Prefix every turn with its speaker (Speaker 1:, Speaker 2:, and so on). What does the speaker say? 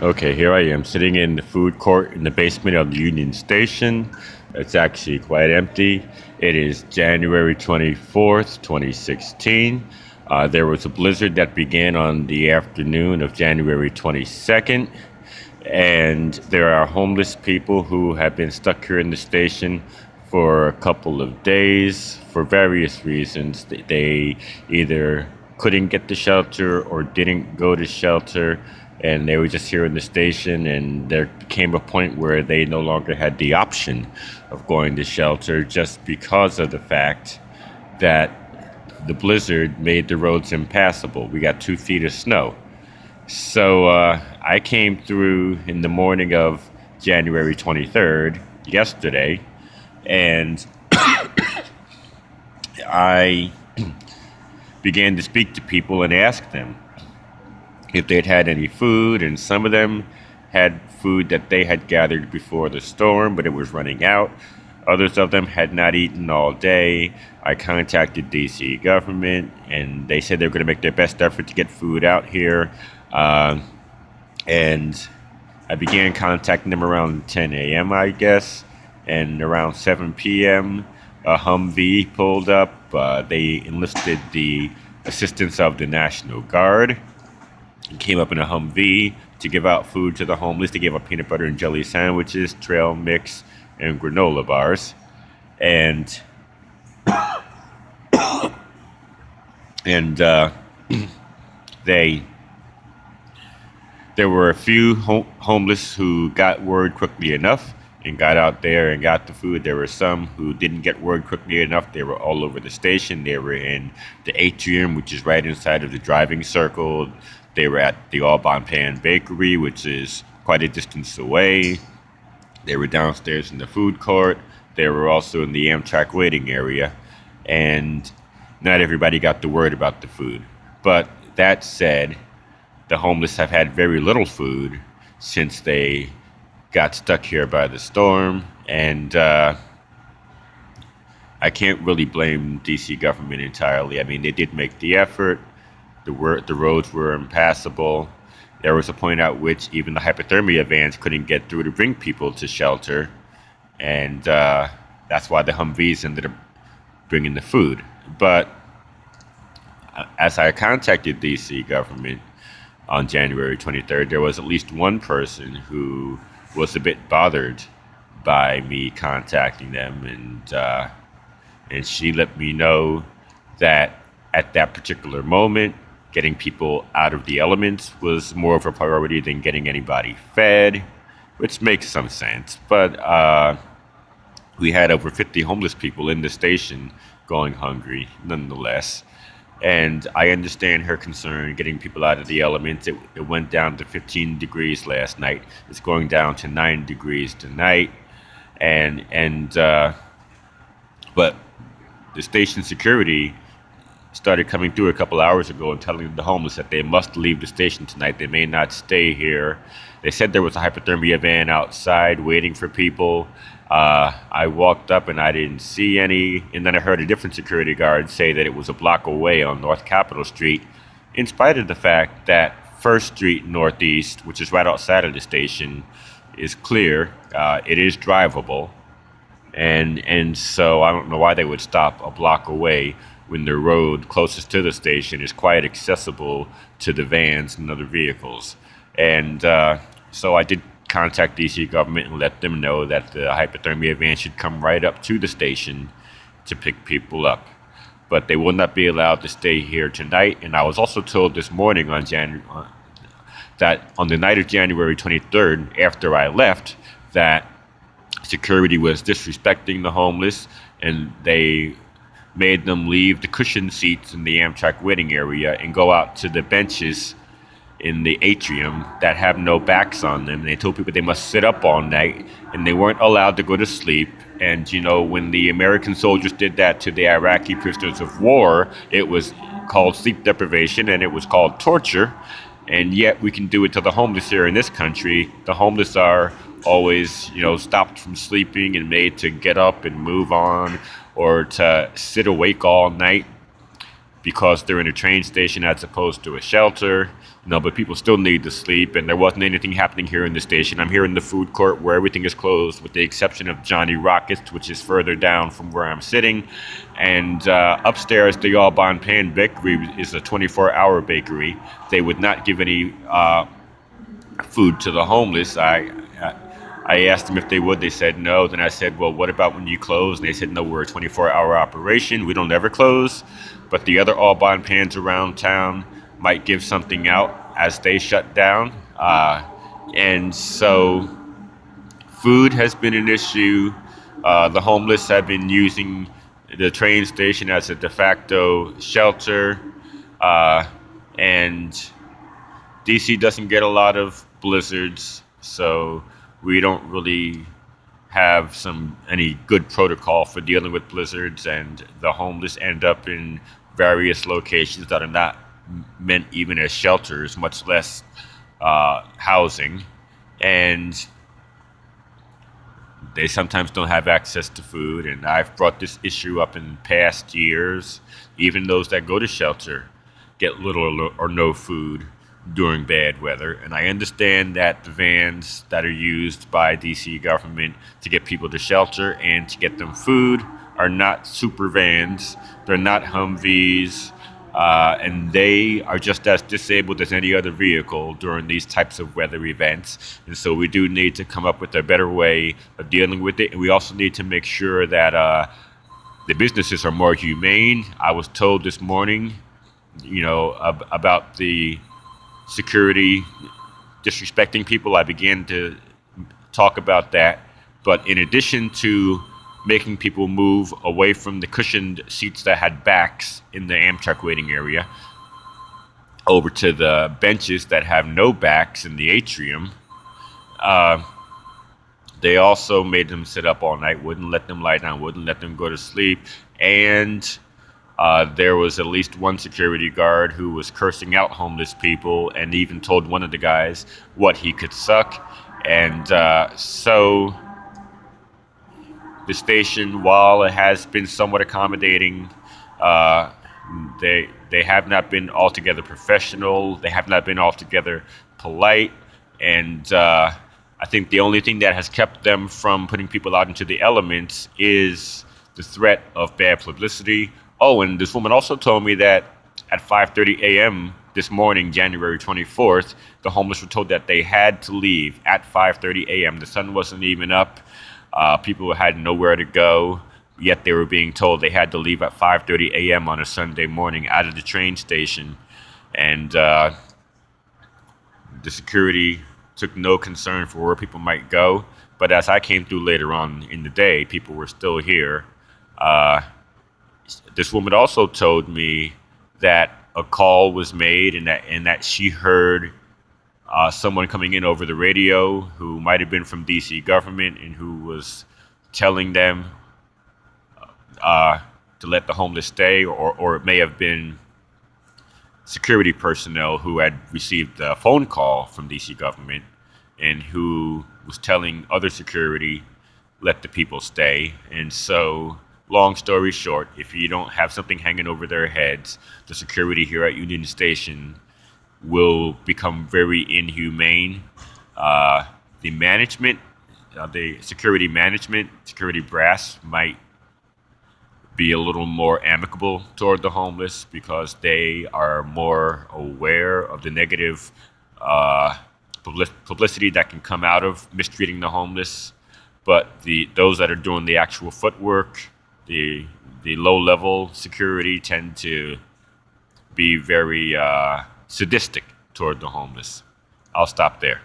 Speaker 1: Okay, here I am sitting in the food court in the basement of the Union Station. It's actually quite empty. It is January 24th, 2016. There was a blizzard that began on the afternoon of January 22nd, and there are homeless people who have been stuck here in the station for a couple of days for various reasons. They either couldn't get to shelter or didn't go to shelter, and they were just here in the station, and there came a point where they no longer had the option of going to shelter just because of the fact that the blizzard made the roads impassable. We got 2 feet of snow. So I came through in the morning of January 23rd, yesterday, and I began to speak to people and ask them if they'd had any food, and some of them had food that they had gathered before the storm, but it was running out. Others of them had not eaten all day. I contacted DC government, and they said they were going to make their best effort to get food out here. Uh, and I began contacting them around 10 a.m., I guess, and around 7 p.m., a Humvee pulled up. They enlisted the assistance of the National Guard and came up in a Humvee to give out food to the homeless. They gave out peanut butter and jelly sandwiches, trail mix, and granola bars. And and they there were a few homeless who got word quickly enough and got out there and got the food. There were some who didn't get word quickly enough. They were all over the station. They were in the atrium, which is right inside of the driving circle. They were at the All Bon Pan Bakery, which is quite a distance away. They were downstairs in the food court. They were also in the Amtrak waiting area. And not everybody got the word about the food. But that said, the homeless have had very little food since they got stuck here by the storm. And I can't really blame DC government entirely. I mean, they did make the effort. The roads were impassable. There was a point at which even the hypothermia vans couldn't get through to bring people to shelter. And that's why the Humvees ended up bringing the food. But as I contacted DC government on January 23rd, there was at least one person who was a bit bothered by me contacting them. And she let me know that at that particular moment, getting people out of the elements was more of a priority than getting anybody fed, which makes some sense. But we had over 50 homeless people in the station going hungry, nonetheless. And I understand her concern getting people out of the elements. It went down to 15 degrees last night. It's going down to 9 degrees tonight. But the station security started coming through a couple hours ago and telling the homeless that they must leave the station tonight. They may not stay here. They said there was a hypothermia van outside waiting for people. I walked up and I didn't see any, and then I heard a different security guard say that it was a block away on North Capitol Street, in spite of the fact that First Street Northeast, which is right outside of the station, is clear. It is drivable, and so I don't know why they would stop a block away when the road closest to the station is quite accessible to the vans and other vehicles. And so I did contact DC government and let them know that the hypothermia van should come right up to the station to pick people up. But they will not be allowed to stay here tonight. And I was also told this morning that on the night of January 23rd, after I left, that security was disrespecting the homeless, and they made them leave the cushioned seats in the Amtrak waiting area and go out to the benches in the atrium that have no backs on them. They told people they must sit up all night, and they weren't allowed to go to sleep. And, you know, when the American soldiers did that to the Iraqi prisoners of war, it was called sleep deprivation and it was called torture. And yet we can do it to the homeless here in this country. The homeless are always, you know, stopped from sleeping and made to get up and move on, or to sit awake all night because they're in a train station as opposed to a shelter. No, but people still need to sleep, and there wasn't anything happening here in the station. I'm here in the food court where everything is closed, with the exception of Johnny Rockets, which is further down from where I'm sitting. And upstairs, the All Bon Pan Bakery is a 24-hour bakery. They would not give any food to the homeless. I asked them if they would. They said no. Then I said, well, what about when you close? And they said, no, we're a 24-hour operation. We don't ever close. But the other All Bon Pans around town might give something out as they shut down. And so food has been an issue. The homeless have been using the train station as a de facto shelter. And DC doesn't get a lot of blizzards, so we don't really have any good protocol for dealing with blizzards, and the homeless end up in various locations that are not meant even as shelters, much less housing, and they sometimes don't have access to food. And I've brought this issue up in past years. Even those that go to shelter get little or no food during bad weather. And I understand that the vans that are used by DC government to get people to shelter and to get them food are not super vans. They're not Humvees. And they are just as disabled as any other vehicle during these types of weather events. And so we do need to come up with a better way of dealing with it. And we also need to make sure that the businesses are more humane. I was told this morning, about the security disrespecting people. I began to talk about that. But in addition to making people move away from the cushioned seats that had backs in the Amtrak waiting area over to the benches that have no backs in the atrium, they also made them sit up all night, wouldn't let them lie down, wouldn't let them go to sleep. And there was at least one security guard who was cursing out homeless people and even told one of the guys what he could suck. And so the station, while it has been somewhat accommodating, they have not been altogether professional. They have not been altogether polite. And I think the only thing that has kept them from putting people out into the elements is the threat of bad publicity. Oh, and this woman also told me that at 5:30 a.m. this morning, January 24th, the homeless were told that they had to leave at 5:30 a.m. The sun wasn't even up. People had nowhere to go, yet they were being told they had to leave at 5:30 a.m. on a Sunday morning out of the train station. And the security took no concern for where people might go. But as I came through later on in the day, people were still here. This woman also told me that a call was made and that she heard someone coming in over the radio who might have been from DC government and who was telling them to let the homeless stay, or it may have been security personnel who had received a phone call from DC government and who was telling other security, let the people stay. And so, long story short, if you don't have something hanging over their heads, the security here at Union Station will become very inhumane. The management, the security management, security brass might be a little more amicable toward the homeless because they are more aware of the negative publicity that can come out of mistreating the homeless. But those that are doing the actual footwork, the low-level security, tend to be very sadistic toward the homeless. I'll stop there.